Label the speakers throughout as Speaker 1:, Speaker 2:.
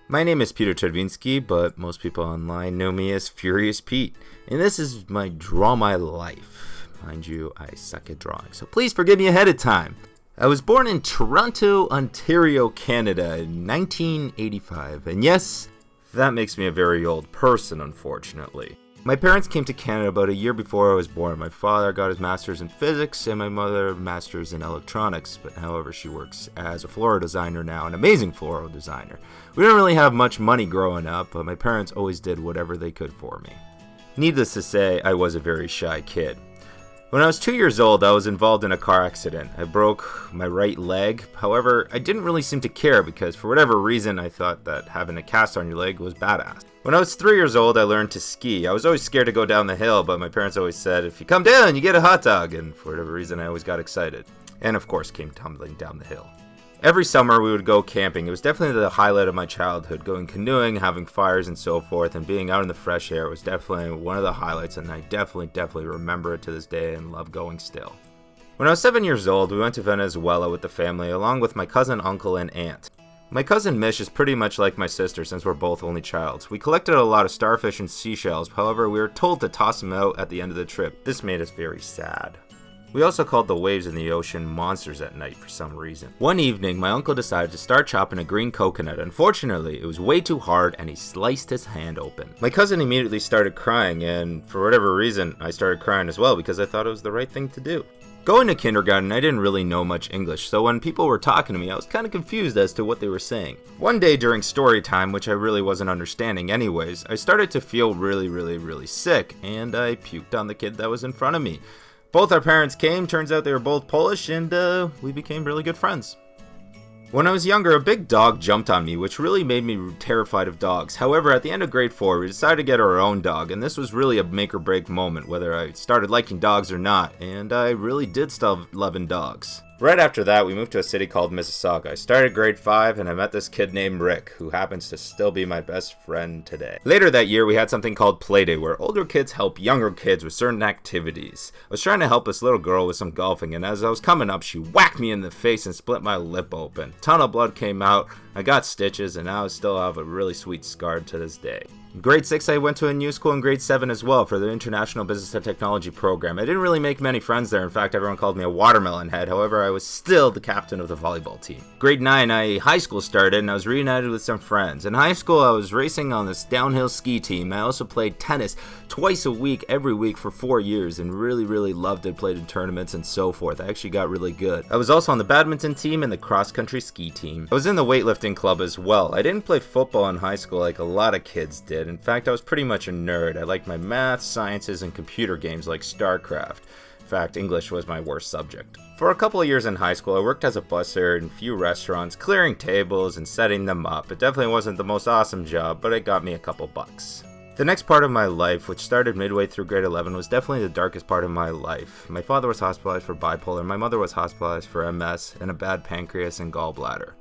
Speaker 1: My name is Peter Czerwinski, but most people online know me as Furious Pete, and this is my Draw My Life. Mind you, I suck at drawing, so please forgive me ahead of time. I was born in Toronto, Ontario, Canada in 1985, and yes, that makes me a very old person, unfortunately. My parents came to Canada about a year before I was born. My father got his master's in physics and my mother master's in electronics, but however she works as a floral designer now, an amazing floral designer. We didn't really have much money growing up, but my parents always did whatever they could for me. Needless to say, I was a very shy kid. When I was 2 years old, I was involved in a car accident. I broke my right leg. However, I didn't really seem to care because for whatever reason, I thought that having a cast on your leg was badass. When I was 3 years old, I learned to ski. I was always scared to go down the hill, but my parents always said, if you come down, you get a hot dog. And for whatever reason, I always got excited. And of course, came tumbling down the hill. Every summer, we would go camping. It was definitely the highlight of my childhood. Going canoeing, having fires and so forth, and being out in the fresh air was definitely one of the highlights, and I definitely remember it to this day and love going still. When I was 7 years old, we went to Venezuela with the family, along with my cousin, uncle, and aunt. My cousin Mish is pretty much like my sister since we're both only childs. We collected a lot of starfish and seashells, however, we were told to toss them out at the end of the trip. This made us very sad. We also called the waves in the ocean monsters at night for some reason. One evening, my uncle decided to start chopping a green coconut. Unfortunately, it was way too hard and he sliced his hand open. My cousin immediately started crying, and for whatever reason, I started crying as well because I thought it was the right thing to do. Going to kindergarten, I didn't really know much English, so when people were talking to me, I was kind of confused as to what they were saying. One day during story time, which I really wasn't understanding anyways, I started to feel really sick, and I puked on the kid that was in front of me. Both our parents came, turns out they were both Polish, and we became really good friends. When I was younger, a big dog jumped on me, which really made me terrified of dogs. However, at the end of grade 4, we decided to get our own dog, and this was really a make or break moment, whether I started liking dogs or not, and I really did start loving dogs. Right after that, we moved to a city called Mississauga. I started grade 5 and I met this kid named Rick, who happens to still be my best friend today. Later that year, we had something called Playday, where older kids help younger kids with certain activities. I was trying to help this little girl with some golfing, and as I was coming up, she whacked me in the face and split my lip open. A ton of blood came out, I got stitches, and now I still have a really sweet scar to this day. In grade 6, I went to a new school in grade 7 as well for the International Business and Technology program. I didn't really make many friends there. In fact, everyone called me a watermelon head. However, I was still the captain of the volleyball team. Grade 9, high school started and I was reunited with some friends. In high school, I was racing on this downhill ski team. I also played tennis twice a week, every week for 4 years and really loved it, played in tournaments and so forth. I actually got really good. I was also on the badminton team and the cross-country ski team. I was in the weightlifting club as well. I didn't play football in high school like a lot of kids did. In fact, I was pretty much a nerd. I liked my math, sciences, and computer games like StarCraft. In fact, English was my worst subject. For a couple of years in high school, I worked as a busser in a few restaurants, clearing tables and setting them up. It definitely wasn't the most awesome job, but it got me a couple bucks. The next part of my life, which started midway through grade 11, was definitely the darkest part of my life. My father was hospitalized for bipolar, my mother was hospitalized for MS and a bad pancreas and gallbladder.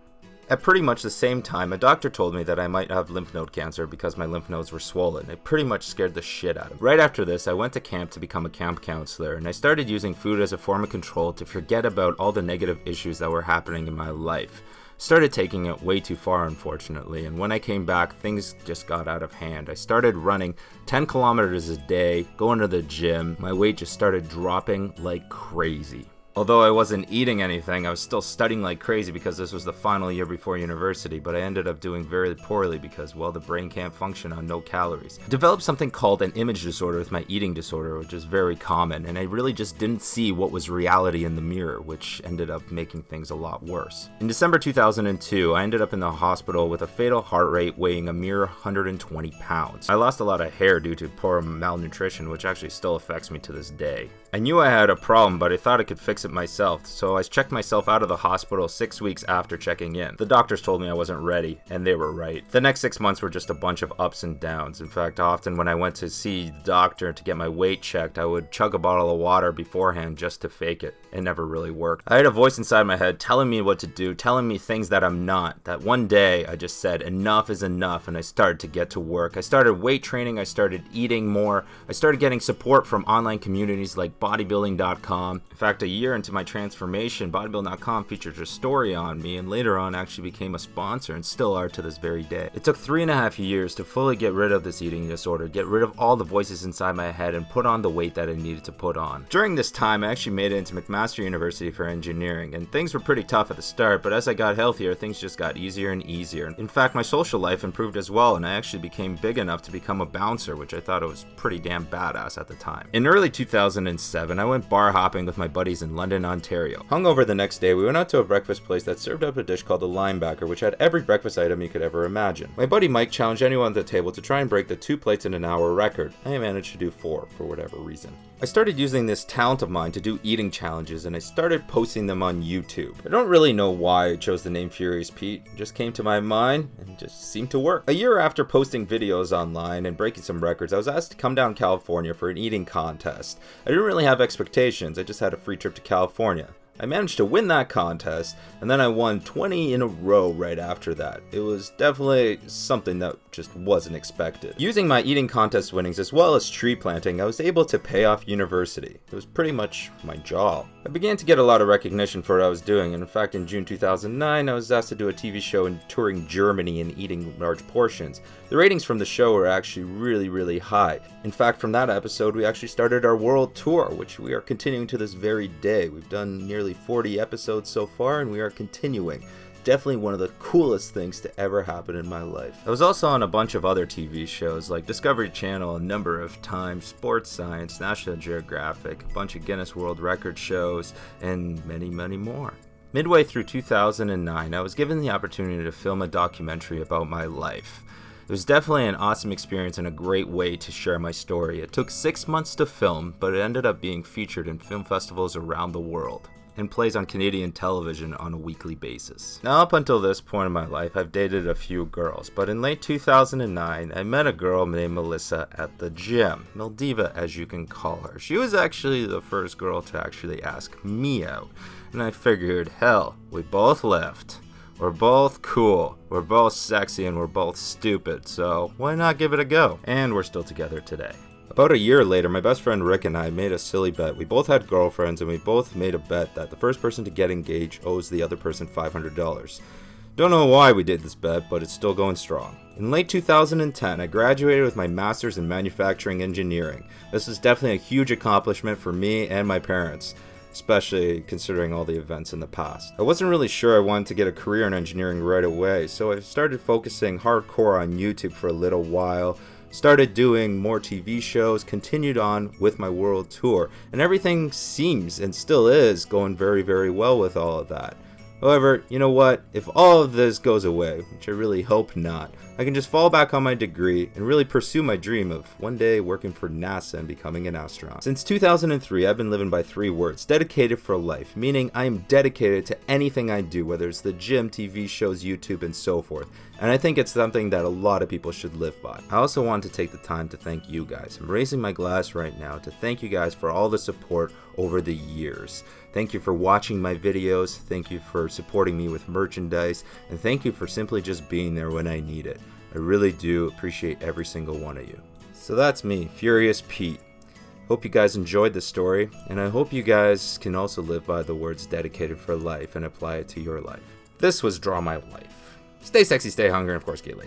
Speaker 1: At pretty much the same time, a doctor told me that I might have lymph node cancer because my lymph nodes were swollen. It pretty much scared the shit out of me. Right after this, I went to camp to become a camp counselor, and I started using food as a form of control to forget about all the negative issues that were happening in my life. Started taking it way too far, unfortunately, and when I came back, things just got out of hand. I started running 10 kilometers a day, going to the gym. My weight just started dropping like crazy. Although I wasn't eating anything, I was still studying like crazy because this was the final year before university, but I ended up doing very poorly because, well, the brain can't function on no calories. I developed something called an image disorder with my eating disorder, which is very common, and I really just didn't see what was reality in the mirror, which ended up making things a lot worse. In December 2002, I ended up in the hospital with a fatal heart rate weighing a mere 120 pounds. I lost a lot of hair due to poor malnutrition, which actually still affects me to this day. I knew I had a problem, but I thought I could fix it myself, so I checked myself out of the hospital 6 weeks after checking in. The doctors told me I wasn't ready, and they were right. The next 6 months were just a bunch of ups and downs. In fact, often when I went to see the doctor to get my weight checked, I would chug a bottle of water beforehand just to fake it. It never really worked. I had a voice inside my head telling me what to do, telling me things that I'm not. That one day, I just said, enough is enough, and I started to get to work. I started weight training, I started eating more, I started getting support from online communities like bodybuilding.com. In fact, a year into my transformation, bodybuilding.com featured a story on me and later on actually became a sponsor and still are to this very day. It took 3.5 years to fully get rid of this eating disorder, get rid of all the voices inside my head and put on the weight that I needed to put on. During this time, I actually made it into McMaster University for engineering, and things were pretty tough at the start, but as I got healthier, things just got easier and easier. In fact, my social life improved as well, and I actually became big enough to become a bouncer, which I thought was pretty damn badass at the time. In early 2007, I went bar hopping with my buddies in London, Ontario. Hungover the next day, we went out to a breakfast place that served up a dish called a linebacker, which had every breakfast item you could ever imagine. My buddy Mike challenged anyone at the table to try and break the 2 plates in an hour record. I managed to do 4 for whatever reason. I started using this talent of mine to do eating challenges, and I started posting them on YouTube. I don't really know why I chose the name Furious Pete. It just came to my mind and just seemed to work. A year after posting videos online and breaking some records, I was asked to come down to California for an eating contest. I didn't really have expectations, I just had a free trip to California. I managed to win that contest, and then I won 20 in a row right after that. It was definitely something that just wasn't expected. Using my eating contest winnings as well as tree planting, I was able to pay off university. It was pretty much my job. I began to get a lot of recognition for what I was doing, and in fact in June 2009 I was asked to do a TV show in touring Germany and eating large portions. The ratings from the show were actually really high. In fact, from that episode we actually started our world tour, which we are continuing to this very day. We've done nearly 40 episodes so far and we are continuing. Definitely one of the coolest things to ever happen in my life. I was also on a bunch of other TV shows like Discovery Channel a number of times, Sports Science, National Geographic, a bunch of Guinness World Record shows, and many more. Midway through 2009, I was given the opportunity to film a documentary about my life. It was definitely an awesome experience and a great way to share my story. It took 6 months to film, but it ended up being featured in film festivals around the world and plays on Canadian television on a weekly basis. Now up until this point in my life, I've dated a few girls, but in late 2009, I met a girl named Melissa at the gym. Mildiva, as you can call her. She was actually the first girl to actually ask me out, and I figured, hell, we both left. We're both cool, we're both sexy, and we're both stupid, so why not give it a go? And we're still together today. About a year later, my best friend Rick and I made a silly bet. We both had girlfriends and we both made a bet that the first person to get engaged owes the other person $500. Don't know why we did this bet, but it's still going strong. In late 2010, I graduated with my master's in manufacturing engineering. This is definitely a huge accomplishment for me and my parents, especially considering all the events in the past. I wasn't really sure I wanted to get a career in engineering right away, so I started focusing hardcore on YouTube for a little while, started doing more TV shows, continued on with my world tour, and everything seems and still is going very well with all of that. However, you know what? If all of this goes away, which I really hope not, I can just fall back on my degree and really pursue my dream of one day working for NASA and becoming an astronaut. Since 2003, I've been living by 3 words: dedicated for life, meaning I am dedicated to anything I do, whether it's the gym, TV shows, YouTube, and so forth. And I think it's something that a lot of people should live by. I also want to take the time to thank you guys. I'm raising my glass right now to thank you guys for all the support over the years. Thank you for watching my videos, thank you for supporting me with merchandise, and thank you for simply just being there when I need it. I really do appreciate every single one of you. So that's me, Furious Pete. Hope you guys enjoyed the story, and I hope you guys can also live by the words dedicated for life and apply it to your life. This was Draw My Life. Stay sexy, stay hungry, and of course get laid.